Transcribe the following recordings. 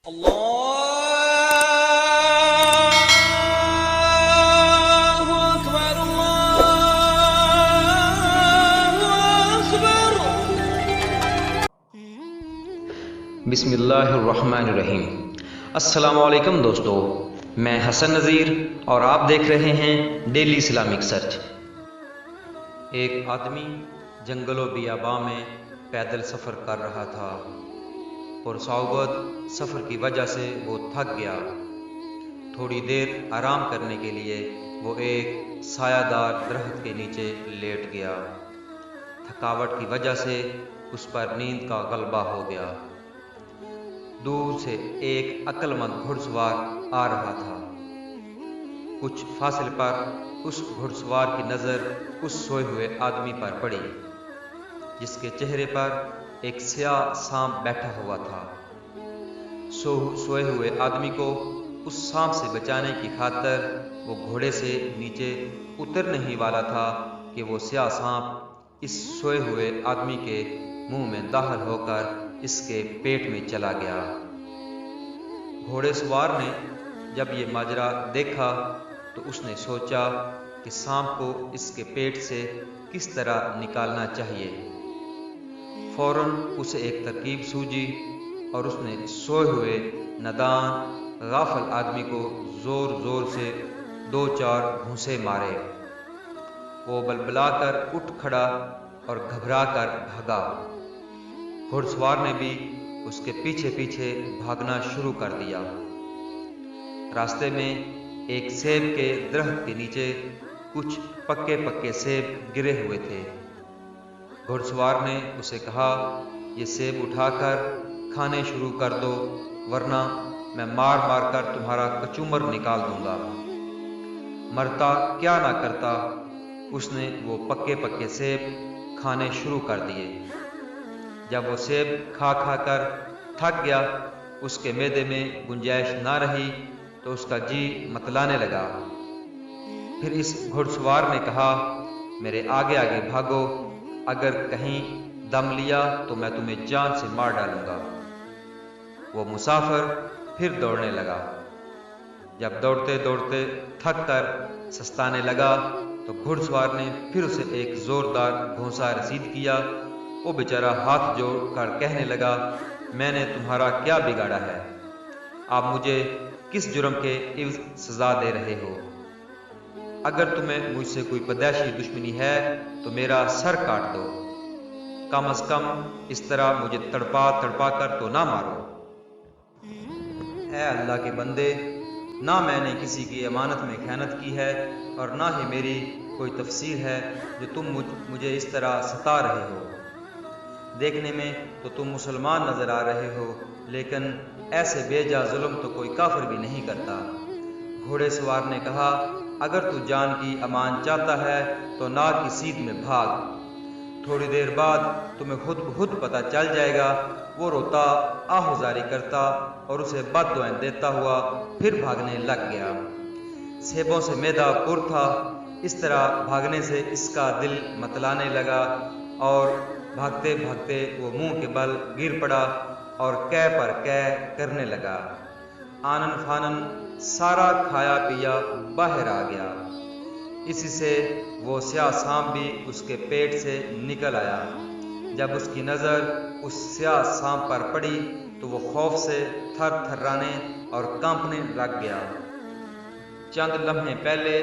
اللہ اکبر اللہ اکبر۔ بسم اللہ الرحمن الرحیم۔ السلام علیکم دوستو، میں حسن نذیر اور آپ دیکھ رہے ہیں ڈیلی اسلامک سرچ۔ ایک آدمی جنگل و بیاباں میں پیدل سفر کر رہا تھا۔ پرصعوبت سفر کی وجہ سے وہ تھک گیا۔ تھوڑی دیر آرام کرنے کے لیے وہ ایک سایہ دار درخت کے نیچے لیٹ گیا۔ تھکاوٹ کی وجہ سے اس پر نیند کا غلبہ ہو گیا۔ دور سے ایک عقل مند گھڑ سوار آ رہا تھا۔ کچھ فاصلے پر اس گھڑ سوار کی نظر اس سوئے ہوئے آدمی پر پڑی، جس کے چہرے پر ایک سیاہ سانپ بیٹھا ہوا تھا۔ سوئے ہوئے آدمی کو اس سانپ سے بچانے کی خاطر وہ گھوڑے سے نیچے اترنے ہی والا تھا کہ وہ سیاہ سانپ اس سوئے ہوئے آدمی کے منہ میں داخل ہو کر اس کے پیٹ میں چلا گیا۔ گھوڑے سوار نے جب یہ ماجرا دیکھا تو اس نے سوچا کہ سانپ کو اس کے پیٹ سے کس طرح نکالنا چاہیے۔ فوراً اسے ایک ترکیب سوجی اور اس نے سوئے ہوئے نادان غافل آدمی کو زور زور سے 2-4 گھونسے مارے۔ وہ بلبلا کر اٹھ کھڑا اور گھبرا کر بھاگا۔ گھڑ سوار نے بھی اس کے پیچھے پیچھے بھاگنا شروع کر دیا۔ راستے میں ایک سیب کے درخت کے نیچے کچھ پکے پکے سیب گرے ہوئے تھے۔ گھڑ سوار نے اسے کہا، یہ سیب اٹھا کر کھانے شروع کر دو، ورنہ میں مار مار کر تمہارا کچومر نکال دوں گا۔ مرتا کیا نہ کرتا، اس نے وہ پکے پکے سیب کھانے شروع کر دیے۔ جب وہ سیب کھا کھا کر تھک گیا، اس کے معدے میں گنجائش نہ رہی تو اس کا جی متلانے لگا۔ پھر اس گھڑ سوار نے کہا، میرے آگے آگے بھاگو، اگر کہیں دم لیا تو میں تمہیں جان سے مار ڈالوں گا۔ وہ مسافر پھر دوڑنے لگا۔ جب دوڑتے دوڑتے تھک کر سستانے لگا تو گھڑ سوار نے پھر اسے ایک زوردار گھونسا رسید کیا۔ وہ بیچارہ ہاتھ جوڑ کر کہنے لگا، میں نے تمہارا کیا بگاڑا ہے؟ آپ مجھے کس جرم کے عوض سزا دے رہے ہو؟ اگر تمہیں مجھ سے کوئی پیدائشی دشمنی ہے تو میرا سر کاٹ دو، کم از کم اس طرح مجھے تڑپا تڑپا کر تو نہ مارو۔ اے اللہ کے بندے، نہ میں نے کسی کی امانت میں خیانت کی ہے اور نہ ہی میری کوئی تقصیر ہے جو تم مجھے اس طرح ستا رہے ہو۔ دیکھنے میں تو تم مسلمان نظر آ رہے ہو، لیکن ایسے بے جا ظلم تو کوئی کافر بھی نہیں کرتا۔ گھوڑے سوار نے کہا، اگر تو جان کی امان چاہتا ہے تو ناک کی سیدھ میں بھاگ، تھوڑی دیر بعد تمہیں خود بخود پتہ چل جائے گا۔ وہ روتا، آہوزاری کرتا اور اسے بد دعائیں دیتا ہوا پھر بھاگنے لگ گیا۔ سیبوں سے معدہ پر تھا، اس طرح بھاگنے سے اس کا دل متلانے لگا اور بھاگتے بھاگتے وہ منہ کے بل گر پڑا اور کہہ پر کہہ کرنے لگا۔ آنن فانن سارا کھایا پیا باہر آ گیا۔ اسی سے وہ سیاہ سانپ بھی اس کے پیٹ سے نکل آیا۔ جب اس کی نظر اس سیاہ سانپ پر پڑی تو وہ خوف سے تھر تھرانے اور کانپنے لگ گیا۔ چند لمحے پہلے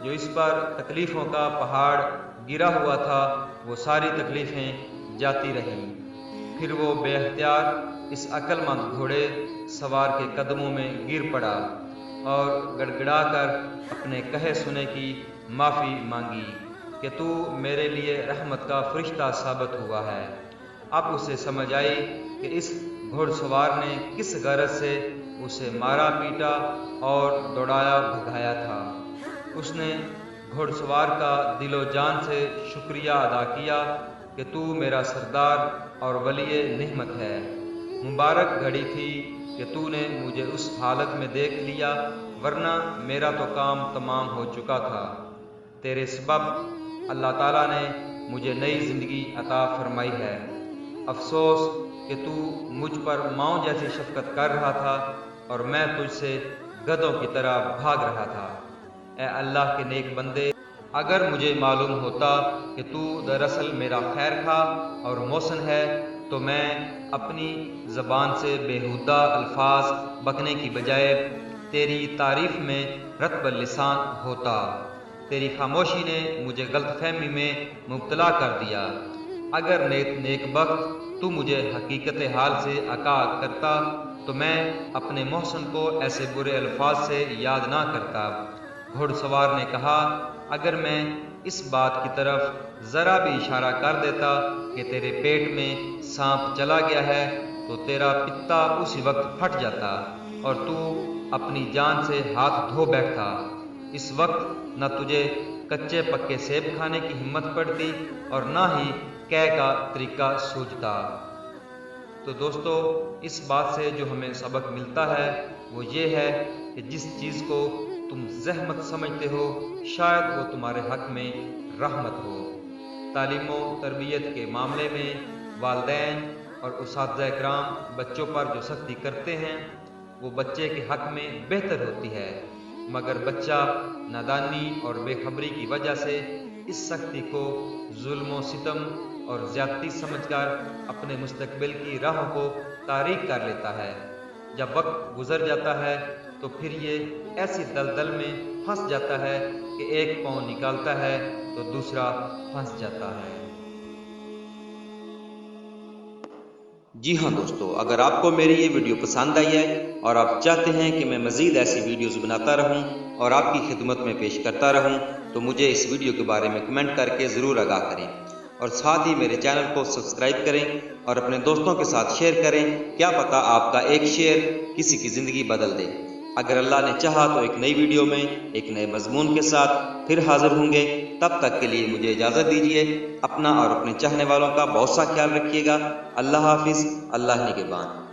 جو اس پر تکلیفوں کا پہاڑ گرا ہوا تھا، وہ ساری تکلیفیں جاتی رہیں۔ پھر وہ بے اختیار اس عقل مند گھوڑے سوار کے قدموں میں گر پڑا اور گڑگڑا کر اپنے کہے سنے کی معافی مانگی کہ تو میرے لیے رحمت کا فرشتہ ثابت ہوا ہے۔ اب اسے سمجھ آئی کہ اس گھوڑ سوار نے کس غرض سے اسے مارا پیٹا اور دوڑایا بھگایا تھا۔ اس نے گھوڑ سوار کا دل و جان سے شکریہ ادا کیا کہ تو میرا سردار اور ولی نعمت ہے۔ مبارک گھڑی تھی کہ تو نے مجھے اس حالت میں دیکھ لیا، ورنہ میرا تو کام تمام ہو چکا تھا۔ تیرے سبب اللہ تعالیٰ نے مجھے نئی زندگی عطا فرمائی ہے۔ افسوس کہ تو مجھ پر ماؤں جیسی شفقت کر رہا تھا اور میں تجھ سے گدھوں کی طرح بھاگ رہا تھا۔ اے اللہ کے نیک بندے، اگر مجھے معلوم ہوتا کہ تو دراصل میرا خیر خواہ اور محسن ہے تو میں اپنی زبان سے بیہودہ الفاظ بکنے کی بجائے تیری تعریف میں رطب اللسان ہوتا۔ تیری خاموشی نے مجھے غلط فہمی میں مبتلا کر دیا۔ اگر نیک وقت تو مجھے حقیقت حال سے آگاہ کرتا تو میں اپنے محسن کو ایسے برے الفاظ سے یاد نہ کرتا۔ گھڑ سوار نے کہا، اگر میں اس بات کی طرف ذرا بھی اشارہ کر دیتا کہ تیرے پیٹ میں سانپ چلا گیا ہے تو تیرا پتا اسی وقت پھٹ جاتا اور تو اپنی جان سے ہاتھ دھو بیٹھتا۔ اس وقت نہ تجھے کچے پکے سیب کھانے کی ہمت پڑتی اور نہ ہی کہہ کا طریقہ سوچتا۔ تو دوستو، اس بات سے جو ہمیں سبق ملتا ہے وہ یہ ہے کہ جس چیز کو تم زحمت سمجھتے ہو شاید وہ تمہارے حق میں رحمت ہو۔ تعلیم و تربیت کے معاملے میں والدین اور اساتذہ کرام بچوں پر جو سختی کرتے ہیں وہ بچے کے حق میں بہتر ہوتی ہے، مگر بچہ نادانی اور بے خبری کی وجہ سے اس سختی کو ظلم و ستم اور زیادتی سمجھ کر اپنے مستقبل کی راہوں کو تاریک کر لیتا ہے۔ جب وقت گزر جاتا ہے تو پھر یہ ایسی دلدل میں پھنس جاتا ہے کہ ایک پاؤں نکالتا ہے تو دوسرا پھنس جاتا ہے۔ جی ہاں دوستو، اگر آپ کو میری یہ ویڈیو پسند آئی ہے اور آپ چاہتے ہیں کہ میں مزید ایسی ویڈیوز بناتا رہوں اور آپ کی خدمت میں پیش کرتا رہوں تو مجھے اس ویڈیو کے بارے میں کمنٹ کر کے ضرور آگاہ کریں اور ساتھ ہی میرے چینل کو سبسکرائب کریں اور اپنے دوستوں کے ساتھ شیئر کریں۔ کیا پتہ آپ کا ایک شیئر کسی کی زندگی بدل دے۔ اگر اللہ نے چاہا تو ایک نئی ویڈیو میں ایک نئے مضمون کے ساتھ پھر حاضر ہوں گے۔ تب تک کے لیے مجھے اجازت دیجیے۔ اپنا اور اپنے چاہنے والوں کا بہت سا خیال رکھیے گا۔ اللہ حافظ، اللہ نگہبان۔